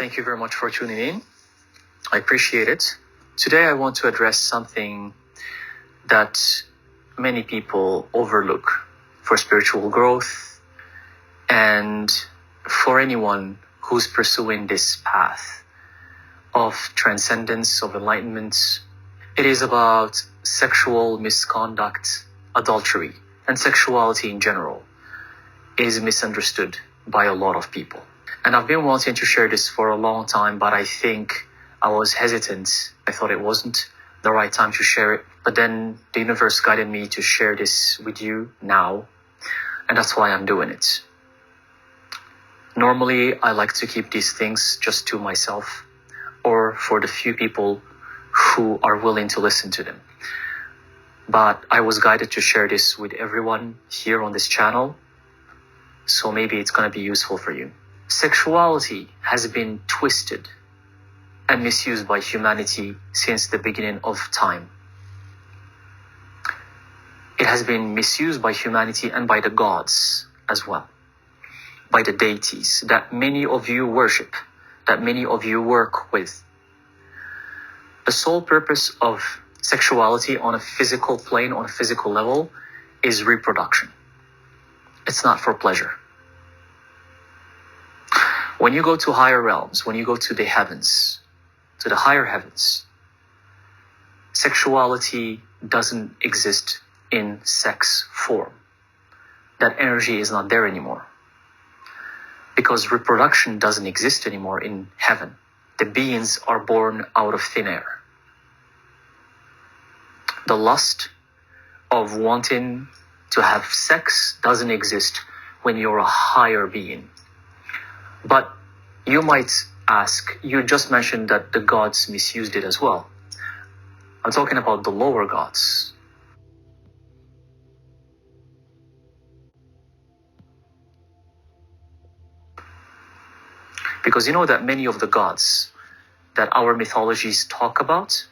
Thank you very much for tuning in. I appreciate it. Today I want to address something that many people overlook for spiritual growth and for anyone who's pursuing this path of transcendence, of enlightenment. It is about sexual misconduct, adultery, and sexuality in general is misunderstood by a lot of people. And I've been wanting to share this for a long time, but I think I was hesitant. I thought it wasn't the right time to share it. But then the universe guided me to share this with you now. And that's why I'm doing it. Normally, I like to keep these things just to myself or for the few people who are willing to listen to them. But I was guided to share this with everyone here on this channel. So maybe it's going to be useful for you. Sexuality has been twisted and misused by humanity since the beginning of time. It has been misused by humanity and by the gods as well, by the deities that many of you worship, that many of you work with. The sole purpose of sexuality on a physical plane, on a physical level, is reproduction. It's not for pleasure. When you go to higher realms, when you go to the heavens, to the higher heavens, sexuality doesn't exist in sex form. That energy is not there anymore. Because reproduction doesn't exist anymore in heaven. The beings are born out of thin air. The lust of wanting to have sex doesn't exist when you're a higher being. But you might ask, you just mentioned that the gods misused it as well. I'm talking about the lower gods. Because you know that many of the gods that our mythologies talk about,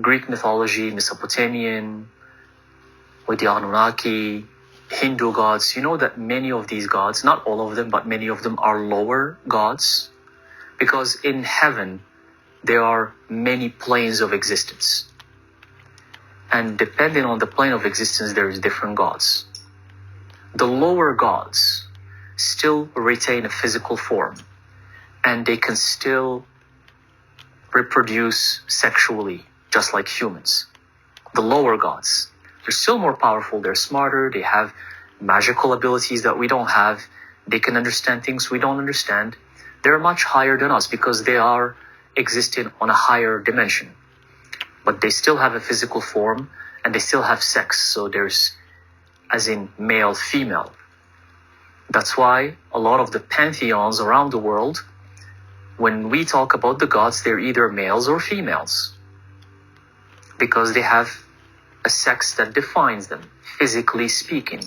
Greek mythology, Mesopotamian, with the Anunnaki, Hindu gods, you know that many of these gods, not all of them, but many of them are lower gods. Because in heaven, there are many planes of existence. And depending on the plane of existence, there is different gods. The lower gods still retain a physical form. And they can still reproduce sexually, just like humans. The lower gods. They're still more powerful, they're smarter, they have magical abilities that we don't have. They can understand things we don't understand. They're much higher than us because they are existing on a higher dimension. But they still have a physical form and they still have sex. So there's, as in male, female. That's why a lot of the pantheons around the world, when we talk about the gods, they're either males or females. Because they have a sex that defines them, physically speaking.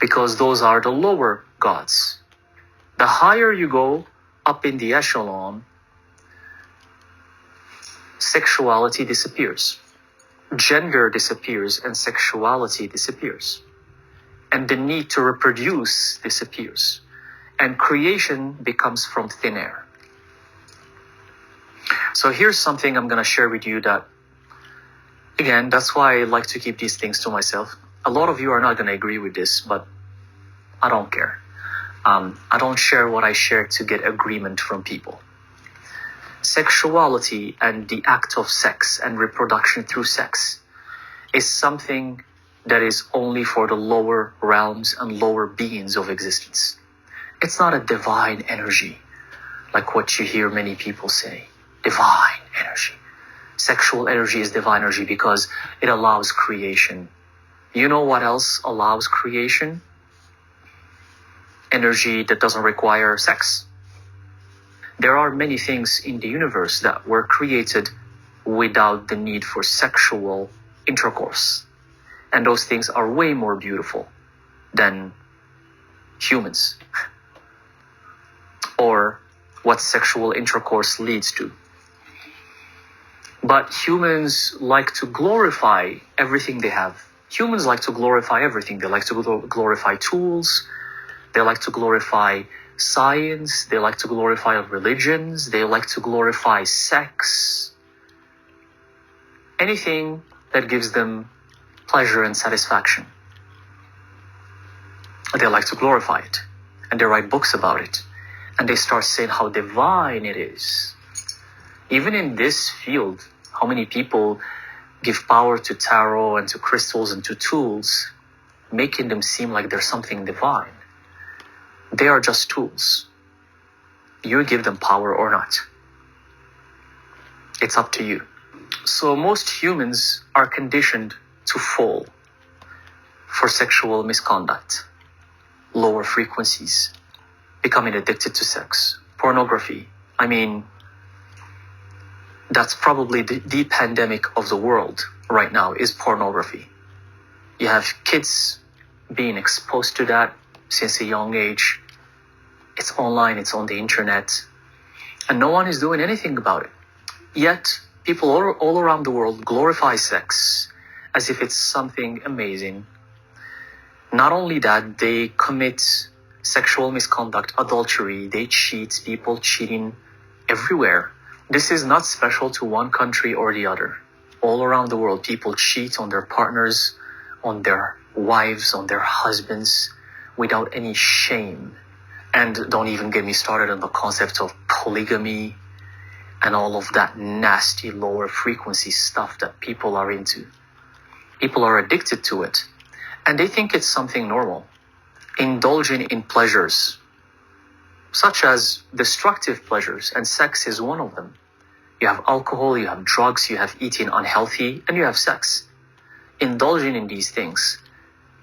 Because those are the lower gods. The higher you go up in the echelon, sexuality disappears. Gender disappears and sexuality disappears. And the need to reproduce disappears. And creation becomes from thin air. So here's something I'm going to share with you that, again, that's why I like to keep these things to myself. A lot of you are not going to agree with this, but I don't care. I don't share what I share to get agreement from people. Sexuality and the act of sex and reproduction through sex is something that is only for the lower realms and lower beings of existence. It's not a divine energy, like what you hear many people say. Divine energy. Sexual energy is divine energy because it allows creation. You know what else allows creation? Energy that doesn't require sex. There are many things in the universe that were created without the need for sexual intercourse. And those things are way more beautiful than humans. Or what sexual intercourse leads to. But humans like to glorify everything they have. Humans like to glorify everything. They like to glorify tools. They like to glorify science, they like to glorify religions, they like to glorify sex. Anything that gives them pleasure and satisfaction. They like to glorify it. And they write books about it. And they start saying how divine it is. Even in this field, how many people give power to tarot and to crystals and to tools, making them seem like they're something divine. They are just tools. You give them power or not. It's up to you. So most humans are conditioned to fall for sexual misconduct, lower frequencies, becoming addicted to sex, pornography. I mean, that's probably the pandemic of the world right now is pornography. You have kids being exposed to that since a young age. It's online, it's on the internet, and no one is doing anything about it. Yet, people all around the world glorify sex as if it's something amazing. Not only that, they commit sexual misconduct, adultery, they cheat, people cheating everywhere. This is not special to one country or the other. All around the world, people cheat on their partners, on their wives, on their husbands, without any shame. And don't even get me started on the concept of polygamy and all of that nasty lower frequency stuff that people are into. People are addicted to it. And they think it's something normal. Indulging in pleasures, such as destructive pleasures, and sex is one of them. You have alcohol, you have drugs, you have eating unhealthy, and you have sex. Indulging in these things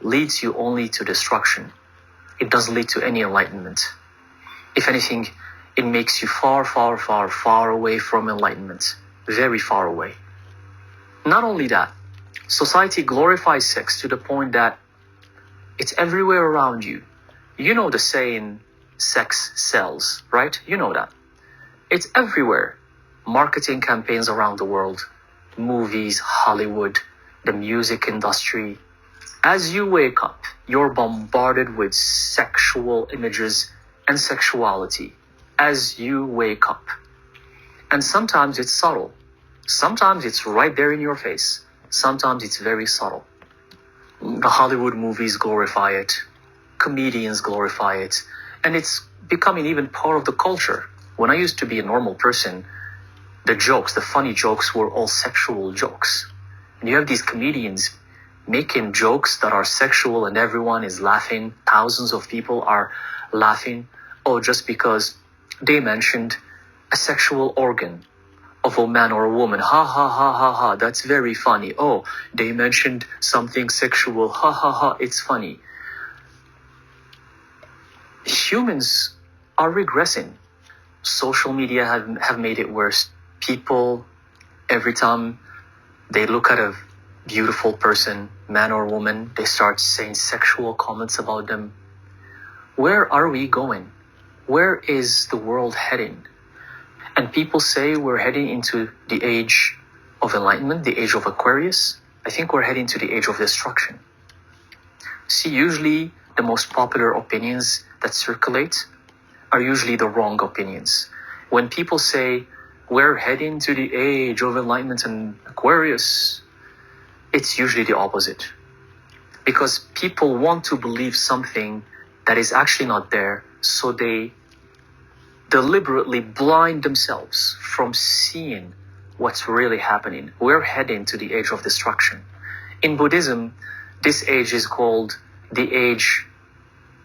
leads you only to destruction. It doesn't lead to any enlightenment. If anything, it makes you far, far, far, far away from enlightenment. Very far away. Not only that, society glorifies sex to the point that it's everywhere around you. You know the saying, sex sells, right? You know that. It's everywhere. Marketing campaigns around the world, movies, Hollywood, the music industry. As you wake up, you're bombarded with sexual images and sexuality. As you wake up. And sometimes it's subtle. Sometimes it's right there in your face. Sometimes it's very subtle. The Hollywood movies glorify it. Comedians glorify it. And it's becoming even part of the culture. When I used to be a normal person, the jokes, the funny jokes were all sexual jokes. And you have these comedians making jokes that are sexual and everyone is laughing. Thousands of people are laughing. Oh, just because they mentioned a sexual organ of a man or a woman. Ha ha ha ha ha. That's very funny. Oh, they mentioned something sexual. Ha ha ha. It's funny. Humans are regressing. Social media have made it worse. People, every time they look at a beautiful person, man or woman, they start saying sexual comments about them. Where are we going? Where is the world heading? And people say we're heading into the age of enlightenment, the age of Aquarius. I think we're heading to the age of destruction. See, usually the most popular opinions that circulate are usually the wrong opinions. When people say we're heading to the age of enlightenment and Aquarius, it's usually the opposite. Because people want to believe something that is actually not there, so they deliberately blind themselves from seeing what's really happening. We're heading to the age of destruction. In Buddhism, this age is called the age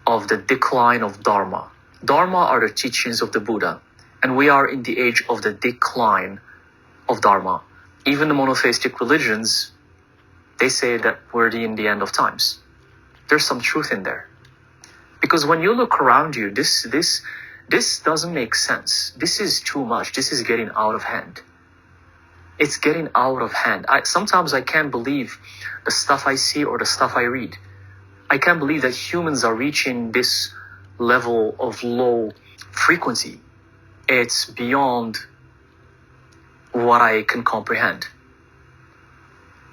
of the decline of Dharma. Dharma are the teachings of the Buddha, and we are in the age of the decline of Dharma. Even the monotheistic religions, they say that we're in the end of times. There's some truth in there. Because when you look around you, this doesn't make sense. This is too much. This is getting out of hand. It's getting out of hand. Sometimes I can't believe the stuff I see or the stuff I read. I can't believe that humans are reaching this level of low frequency. It's beyond what I can comprehend.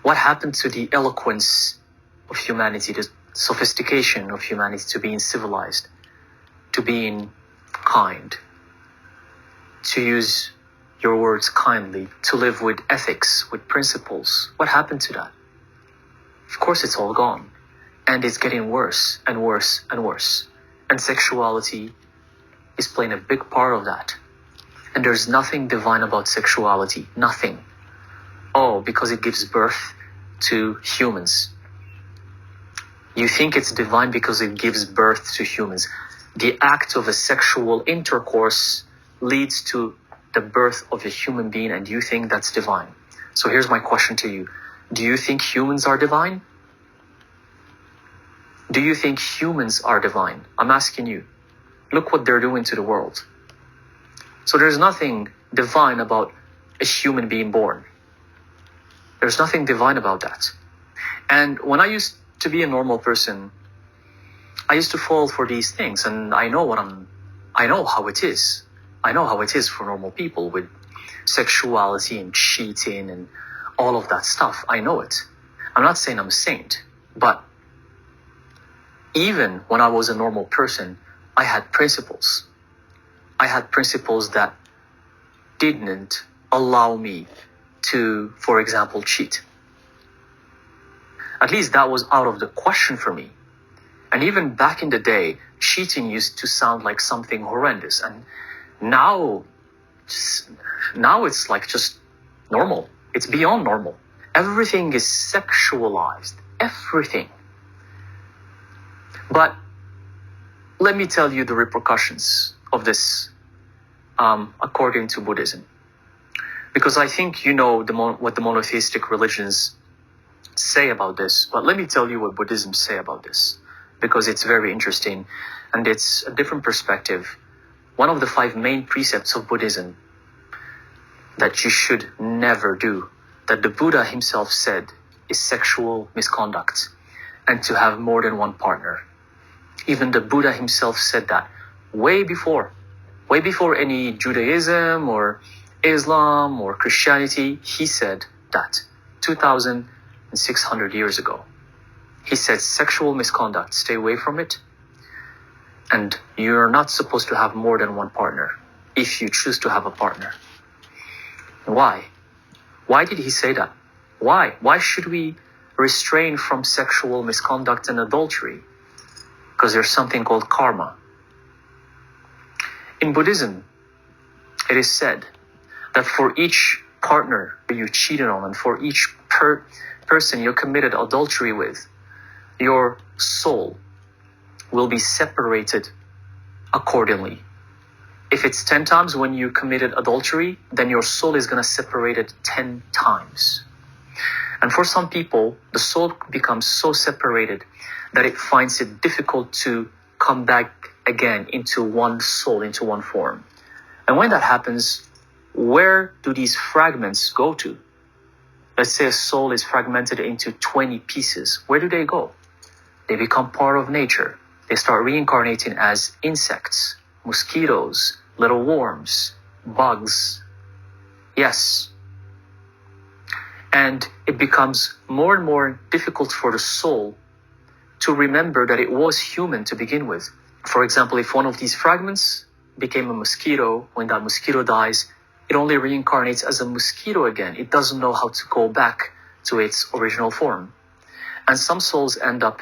What happened to the eloquence of humanity, the sophistication of humanity, to being civilized, to being kind, to use your words kindly, to live with ethics, with principles. What happened to that? Of course, it's all gone. And it's getting worse and worse and worse. And sexuality is playing a big part of that. And there's nothing divine about sexuality. Nothing. Oh, because it gives birth to humans. You think it's divine because it gives birth to humans. The act of a sexual intercourse leads to the birth of a human being, and you think that's divine. So here's my question to you. Do you think humans are divine? Do you think humans are divine? I'm asking you. Look what they're doing to the world. So there's nothing divine about a human being born. There's nothing divine about that. And when I used to be a normal person, I used to fall for these things, and I know how it is. I know how it is for normal people with sexuality and cheating and all of that stuff. I know it. I'm not saying I'm a saint, but even when I was a normal person, I had principles. I had principles that didn't allow me to, for example, cheat. At least that was out of the question for me. And even back in the day, cheating used to sound like something horrendous. And now it's like just normal. It's beyond normal. Everything is sexualized. Everything. But let me tell you the repercussions of this according to Buddhism. Because I think you know what the monotheistic religions say about this. But let me tell you what Buddhism say about this. Because it's very interesting and it's a different perspective. One of the 5 main precepts of Buddhism that you should never do, that the Buddha himself said, is sexual misconduct and to have more than one partner. Even the Buddha himself said that way before any Judaism or Islam or Christianity. He said that 2,600 years ago. He said sexual misconduct, stay away from it. And you're not supposed to have more than one partner if you choose to have a partner. Why? Why did he say that? Why? Why should we restrain from sexual misconduct and adultery? Because there's something called karma. In Buddhism, it is said that for each partner you cheated on and for each person you committed adultery with, your soul will be separated accordingly. If it's 10 times when you committed adultery, then your soul is going to separate it 10 times. And for some people, the soul becomes so separated that it finds it difficult to come back again into one soul, into one form. And when that happens, where do these fragments go to? Let's say a soul is fragmented into 20 pieces. Where do they go? They become part of nature. They start reincarnating as insects, mosquitoes, little worms, bugs. Yes. And it becomes more and more difficult for the soul to remember that it was human to begin with. For example, if one of these fragments became a mosquito, when that mosquito dies, it only reincarnates as a mosquito again. It doesn't know how to go back to its original form. And some souls end up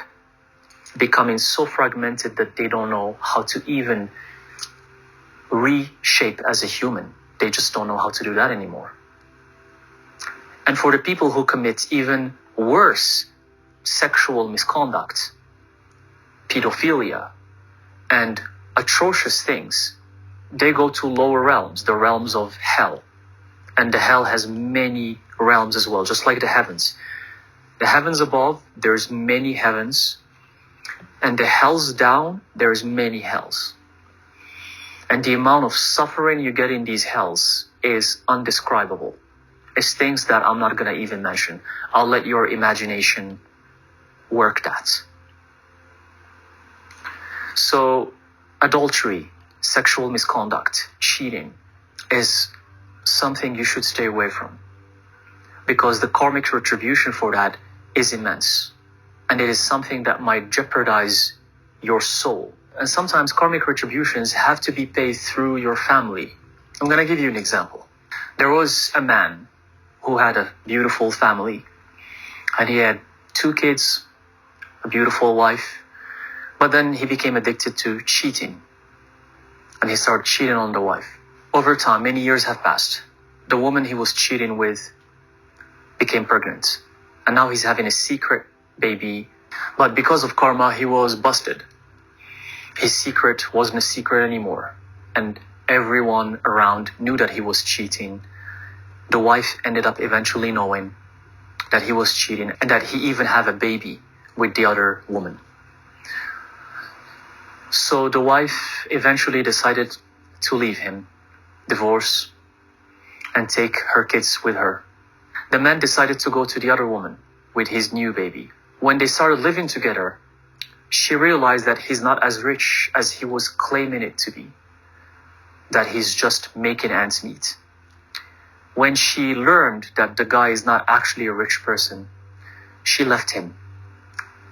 becoming so fragmented that they don't know how to even reshape as a human. They just don't know how to do that anymore. And for the people who commit even worse sexual misconduct, pedophilia, and atrocious things, they go to lower realms, the realms of hell. And the hell has many realms as well, just like the heavens. The heavens above, there's many heavens. And the hells down, there's many hells. And the amount of suffering you get in these hells is undescribable. It's things that I'm not going to even mention. I'll let your imagination work that. So, adultery, sexual misconduct, cheating is something you should stay away from. Because the karmic retribution for that is immense. And it is something that might jeopardize your soul. And sometimes karmic retributions have to be paid through your family. I'm going to give you an example. There was a man who had a beautiful family, and he had 2 kids, a beautiful wife, but then he became addicted to cheating, and he started cheating on the wife. Over time, many years have passed. The woman he was cheating with became pregnant, and now he's having a secret baby, but because of karma, he was busted. His secret wasn't a secret anymore, and everyone around knew that he was cheating. The wife ended up eventually knowing that he was cheating and that he even had a baby with the other woman. So the wife eventually decided to leave him, divorce, and take her kids with her. The man decided to go to the other woman with his new baby. When they started living together, she realized that he's not as rich as he was claiming it to be, that he's just making ends meet. When she learned that the guy is not actually a rich person, she left him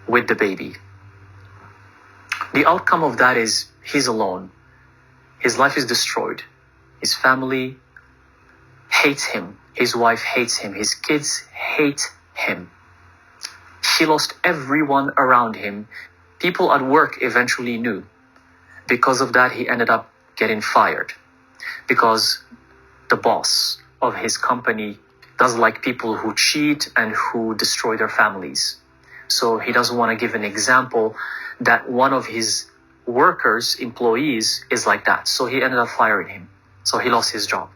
with the baby. The outcome of that is he's alone. His life is destroyed. His family hates him. His wife hates him. His kids hate him. He lost everyone around him. People at work eventually knew. Because of that, he ended up getting fired. Because the boss of his company doesn't like people who cheat and who destroy their families. So he doesn't want to give an example that one of his workers, employees, is like that. So he ended up firing him. So he lost his job.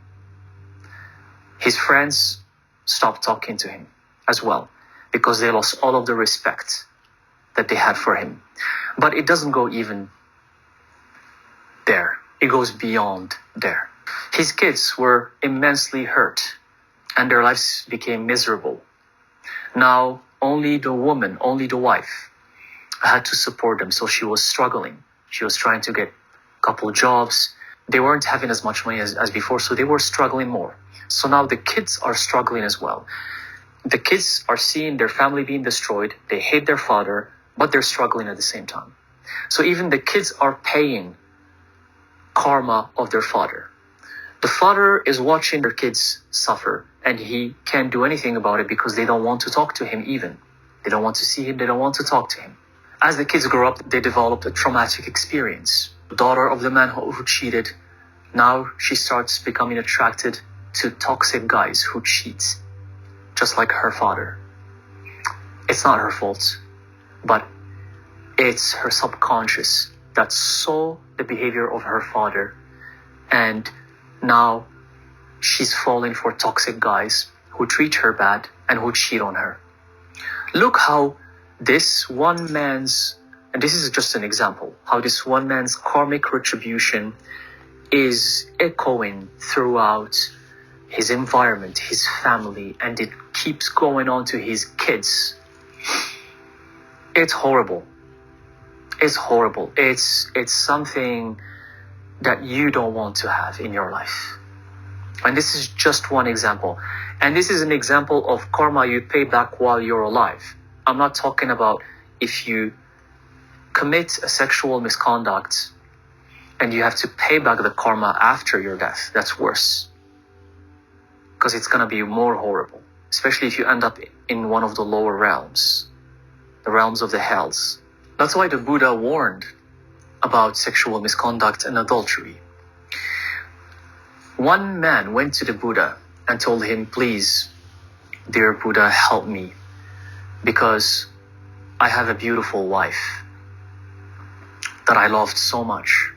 His friends stopped talking to him as well, because they lost all of the respect that they had for him. But it doesn't go even there. It goes beyond there. His kids were immensely hurt, and their lives became miserable. Now, only the woman, only the wife, had to support them, so she was struggling. She was trying to get a couple jobs. They weren't having as much money as before, so they were struggling more. So now the kids are struggling as well. The kids are seeing their family being destroyed. They hate their father, but they're struggling at the same time. So even the kids are paying karma of their father. The father is watching their kids suffer, and he can't do anything about it because they don't want to talk to him even. They don't want to see him. They don't want to talk to him. As the kids grow up, they develop a traumatic experience. The daughter of the man who cheated, now she starts becoming attracted to toxic guys who cheat, just like her father. It's not her fault, but it's her subconscious that saw the behavior of her father, and now she's falling for toxic guys who treat her bad and who cheat on her. Look how this one man's, and this is just an example, how this one man's karmic retribution is echoing throughout his environment, his family, and it keeps going on to his kids. It's horrible. It's horrible. It's something that you don't want to have in your life. And this is just one example. And this is an example of karma you pay back while you're alive. I'm not talking about if you commit a sexual misconduct and you have to pay back the karma after your death. That's worse, because it's going to be more horrible, especially if you end up in one of the lower realms, the realms of the hells. That's why the Buddha warned about sexual misconduct and adultery. One man went to the Buddha and told him, "Please, dear Buddha, help me, because I have a beautiful wife that I loved so much,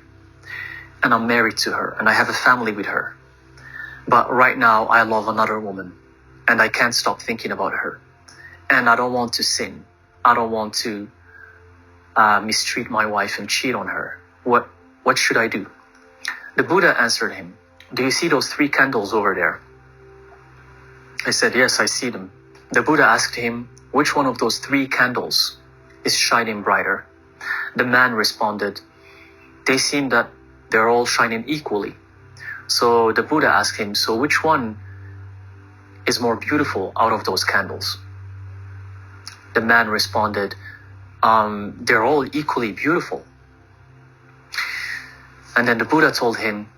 and I'm married to her, and I have a family with her. But right now I love another woman, and I can't stop thinking about her. And I don't want to sin. I don't want to mistreat my wife and cheat on her. What should I do?" The Buddha answered him, "Do you see those 3 candles over there?" I said, "Yes, I see them." The Buddha asked him, "Which one of those 3 candles is shining brighter?" The man responded, "They seem that they're all shining equally." So the Buddha asked him, "So which one is more beautiful out of those candles?" The man responded, "They're all equally beautiful." And then the Buddha told him,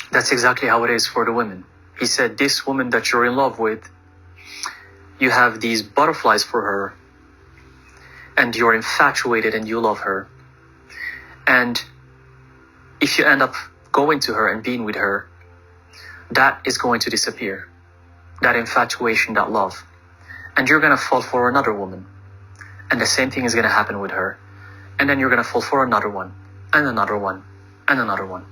that's exactly how it is for the women. He said, this woman that you're in love with, you have these butterflies for her, and you're infatuated and you love her. And if you end up going to her and being with her, that is going to disappear. That infatuation, that love. And you're going to fall for another woman. And the same thing is going to happen with her. And then you're going to fall for another one, and another one, and another one.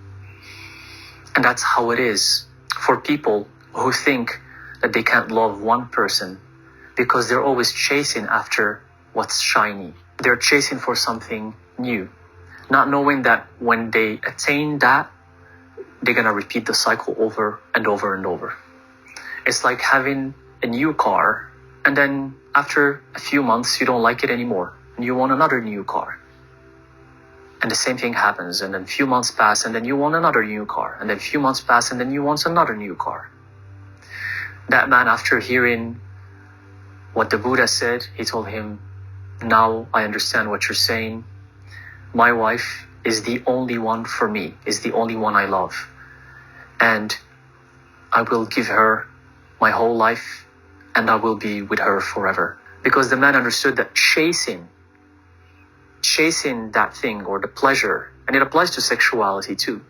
And that's how it is for people who think that they can't love one person because they're always chasing after what's shiny. They're chasing for something new, not knowing that when they attain that, they're going to repeat the cycle over and over and over. It's like having a new car, and then after a few months, you don't like it anymore, and you want another new car. And the same thing happens, and then a few months pass, and then you want another new car, and then a few months pass, and then you want another new car. That man, after hearing what the Buddha said, he told him, now I understand what you're saying. My wife is the only one for me, is the only one I love. And I will give her my whole life, and I will be with her forever. Because the man understood that chasing that thing or the pleasure, and it applies to sexuality too,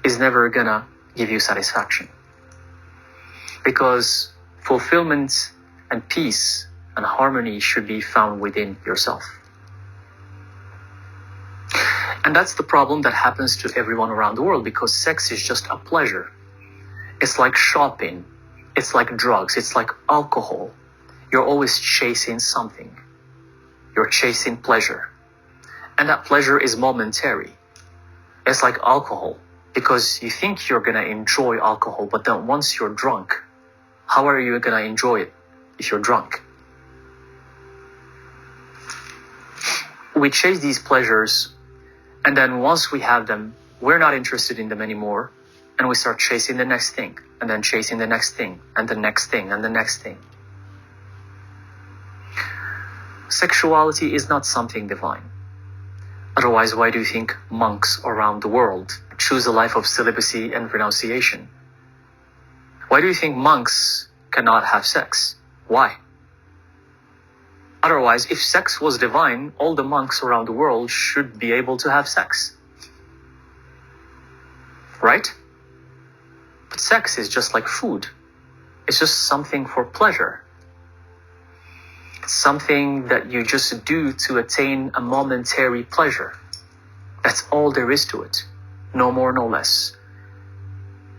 is never gonna give you satisfaction. Because fulfillment and peace and harmony should be found within yourself. And that's the problem that happens to everyone around the world, because sex is just a pleasure. It's like shopping. It's like drugs. It's like alcohol. You're always chasing something. You're chasing pleasure. And that pleasure is momentary. It's like alcohol, because you think you're going to enjoy alcohol, but then once you're drunk, how are you going to enjoy it if you're drunk? We chase these pleasures, and then once we have them, we're not interested in them anymore, and we start chasing the next thing, and then chasing the next thing, and the next thing, and the next thing. Sexuality is not something divine. Otherwise, why do you think monks around the world choose a life of celibacy and renunciation? Why do you think monks cannot have sex? Why? Otherwise, if sex was divine, all the monks around the world should be able to have sex. Right? But sex is just like food. It's just something for pleasure. It's something that you just do to attain a momentary pleasure. That's all there is to it. No more, no less.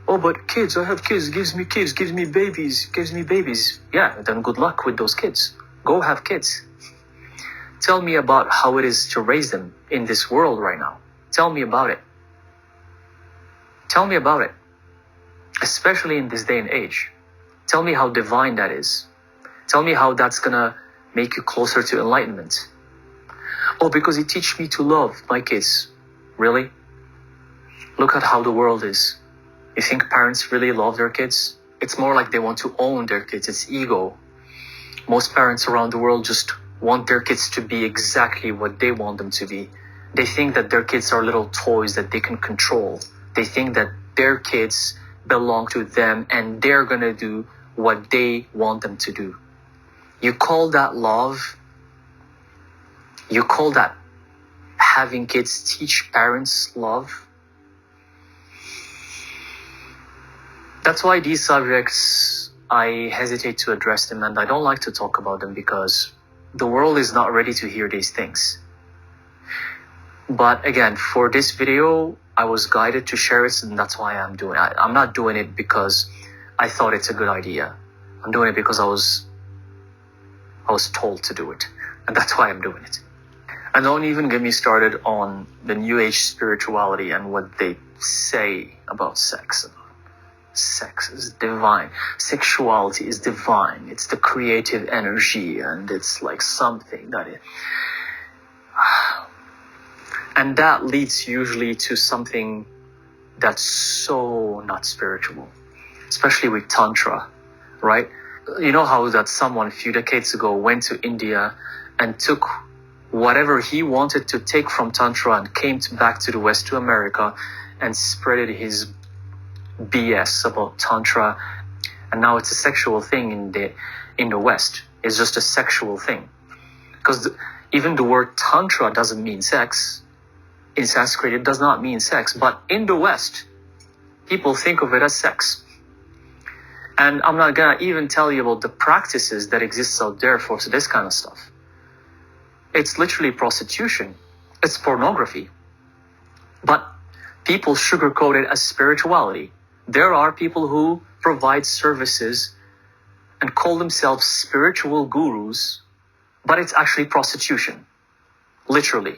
Oh, but kids, I have kids, gives me babies. Yeah, then good luck with those kids. Go have kids. Tell me about how it is to raise them in this world right now. Tell me about it. Tell me about it. Especially in this day and age. Tell me how divine that is. Tell me how that's gonna make you closer to enlightenment. Oh, because it teaches me to love my kids. Really? Look at how the world is. You think parents really love their kids? It's more like they want to own their kids. It's ego. Most parents around the world just want their kids to be exactly what they want them to be. They think that their kids are little toys that they can control. They think that their kids belong to them and they're gonna do what they want them to do. You call that love? You call that having kids teach parents love? That's why these subjects, I hesitate to address them and I don't like to talk about them, because the world is not ready to hear these things. But again, for this video, I was guided to share it, and that's why I'm doing it. I'm not doing it because I thought it's a good idea. I'm doing it because I was told to do it, and that's why I'm doing it. And don't even get me started on the New Age spirituality and what they say about sex. Sex is divine. Sexuality is divine. It's the creative energy, and it's like something that it... And that leads usually to something that's so not spiritual, especially with Tantra, right? You know how that someone a few decades ago went to India and took whatever he wanted to take from Tantra and came back to the West, to America, and spreaded his BS about Tantra, and now it's a sexual thing in the West. It's just a sexual thing. Because even the word Tantra doesn't mean sex. In Sanskrit, it does not mean sex. But in the West, people think of it as sex. And I'm not going to even tell you about the practices that exist out there for this kind of stuff. It's literally prostitution. It's pornography. But people sugarcoat it as spirituality. There are people who provide services and call themselves spiritual gurus, but it's actually prostitution. Literally.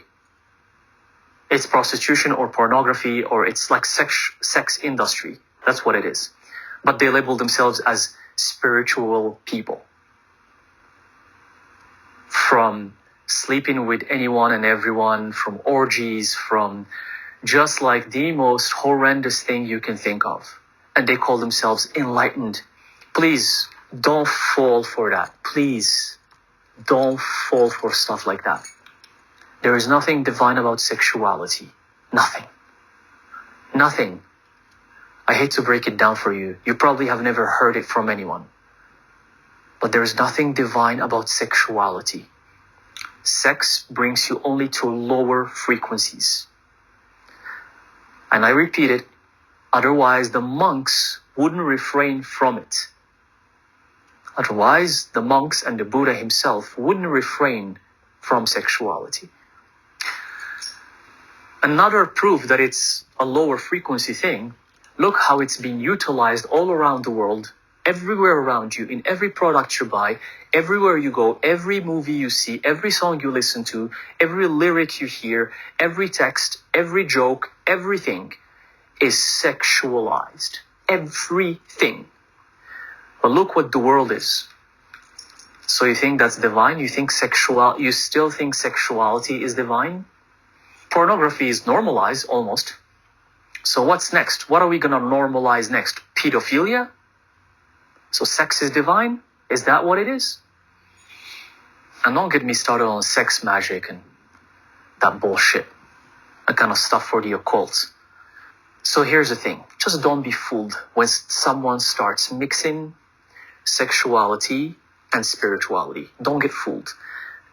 It's prostitution or pornography, or it's like sex industry. That's what it is. But they label themselves as spiritual people. From sleeping with anyone and everyone, from orgies, from just like the most horrendous thing you can think of. And they call themselves enlightened. Please don't fall for that. Please don't fall for stuff like that. There is nothing divine about sexuality. Nothing. Nothing. I hate to break it down for you. You probably have never heard it from anyone. But there is nothing divine about sexuality. Sex brings you only to lower frequencies. And I repeat it, otherwise the monks wouldn't refrain from it. Otherwise, the monks and the Buddha himself wouldn't refrain from sexuality. Another proof that it's a lower frequency thing, look how it's being utilized all around the world, everywhere around you, in every product you buy, everywhere you go, every movie you see, every song you listen to, every lyric you hear, every text, every joke, everything is sexualized. Everything. But look what the world is. So you think that's divine? You still think sexuality is divine? Pornography is normalized almost. So what's next? What are we going to normalize next? Pedophilia? So sex is divine? Is that what it is? And don't get me started on sex magic and that bullshit. That kind of stuff for the occult. So here's the thing. Just don't be fooled when someone starts mixing sexuality and spirituality. Don't get fooled.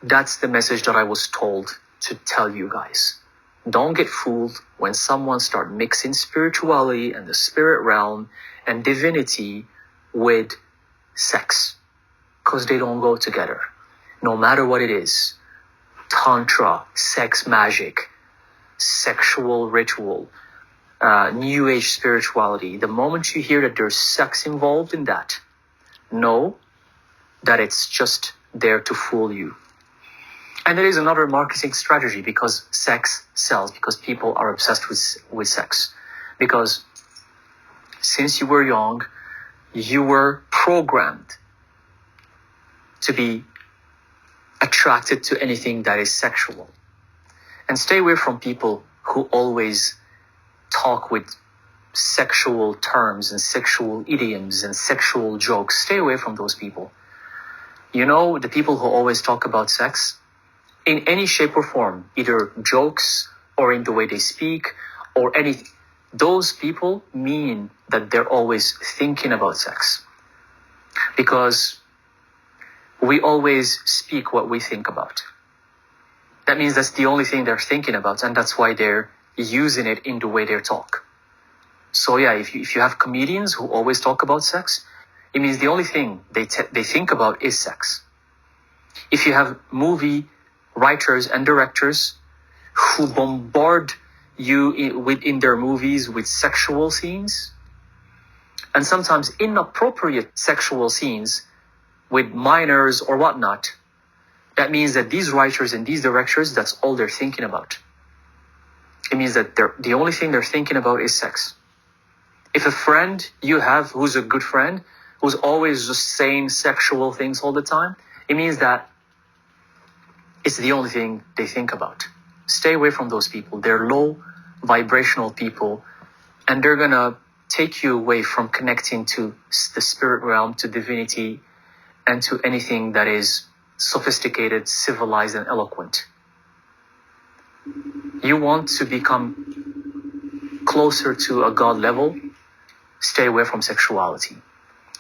That's the message that I was told to tell you guys. Don't get fooled when someone starts mixing spirituality and the spirit realm and divinity with sex. Because they don't go together. No matter what it is. Tantra, sex magic, sexual ritual, New Age spirituality. The moment you hear that there's sex involved in that, know that it's just there to fool you. And there is another marketing strategy because sex sells, because people are obsessed with sex. Because since you were young, you were programmed to be attracted to anything that is sexual. And stay away from people who always talk with sexual terms and sexual idioms and sexual jokes. Stay away from those people. You know, the people who always talk about sex, in any shape or form, either jokes or in the way they speak or anything, those people mean that they're always thinking about sex. Because we always speak what we think about. That means that's the only thing they're thinking about, and that's why they're using it in the way they talk. So yeah, if you have comedians who always talk about sex, it means the only thing they think about is sex. If you have movie writers and directors who bombard you in their movies with sexual scenes, and sometimes inappropriate sexual scenes with minors or whatnot, that means that these writers and these directors, that's all they're thinking about. It means that the only thing they're thinking about is sex. If a friend you have who's a good friend, who's always just saying sexual things all the time, it means that it's the only thing they think about. Stay away from those people. They're low vibrational people, and they're going to take you away from connecting to the spirit realm, to divinity, and to anything that is sophisticated, civilized, and eloquent. You want to become closer to a God level, stay away from sexuality.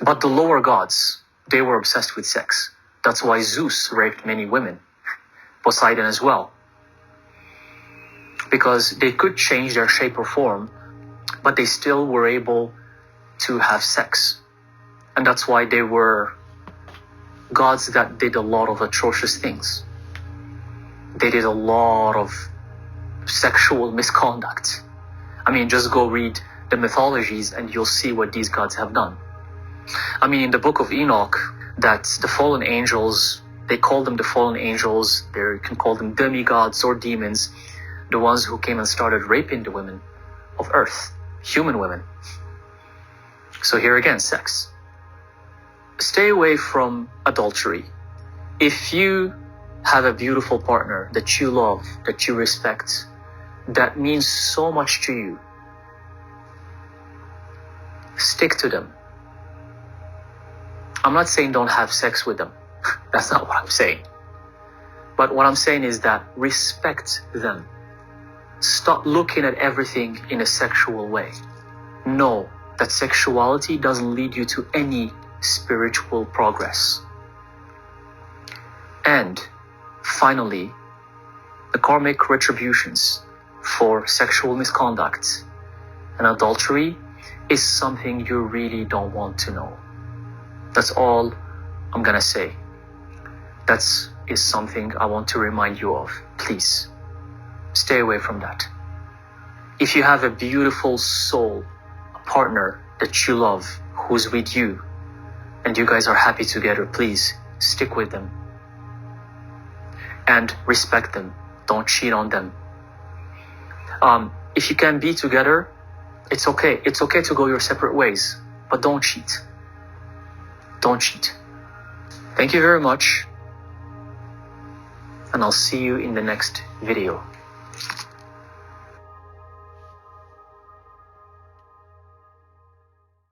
But the lower gods, they were obsessed with sex. That's why Zeus raped many women, Poseidon as well. Because they could change their shape or form, but they still were able to have sex. And that's why they were gods that did a lot of atrocious things. They did a lot of sexual misconduct. I mean, just go read the mythologies and you'll see what these gods have done. I mean, in the book of Enoch, that the fallen angels, they call them the fallen angels, you can call them demigods or demons, the ones who came and started raping the women of earth, human women. So here again, sex. Stay away from adultery. If you have a beautiful partner that you love, that you respect, that means so much to you, stick to them. I'm not saying don't have sex with them. That's not what I'm saying. But what I'm saying is that respect them. Stop looking at everything in a sexual way. Know that sexuality doesn't lead you to any spiritual progress. And finally, the karmic retributions for sexual misconduct and adultery is something you really don't want to know. That's all I'm gonna say. That is something I want to remind you of. Please, stay away from that. If you have a beautiful soul, a partner that you love, who's with you, and you guys are happy together, please stick with them. And respect them. Don't cheat on them. If you can be together, it's okay. It's okay to go your separate ways, but don't cheat. Don't cheat. Thank you very much. And I'll see you in the next video.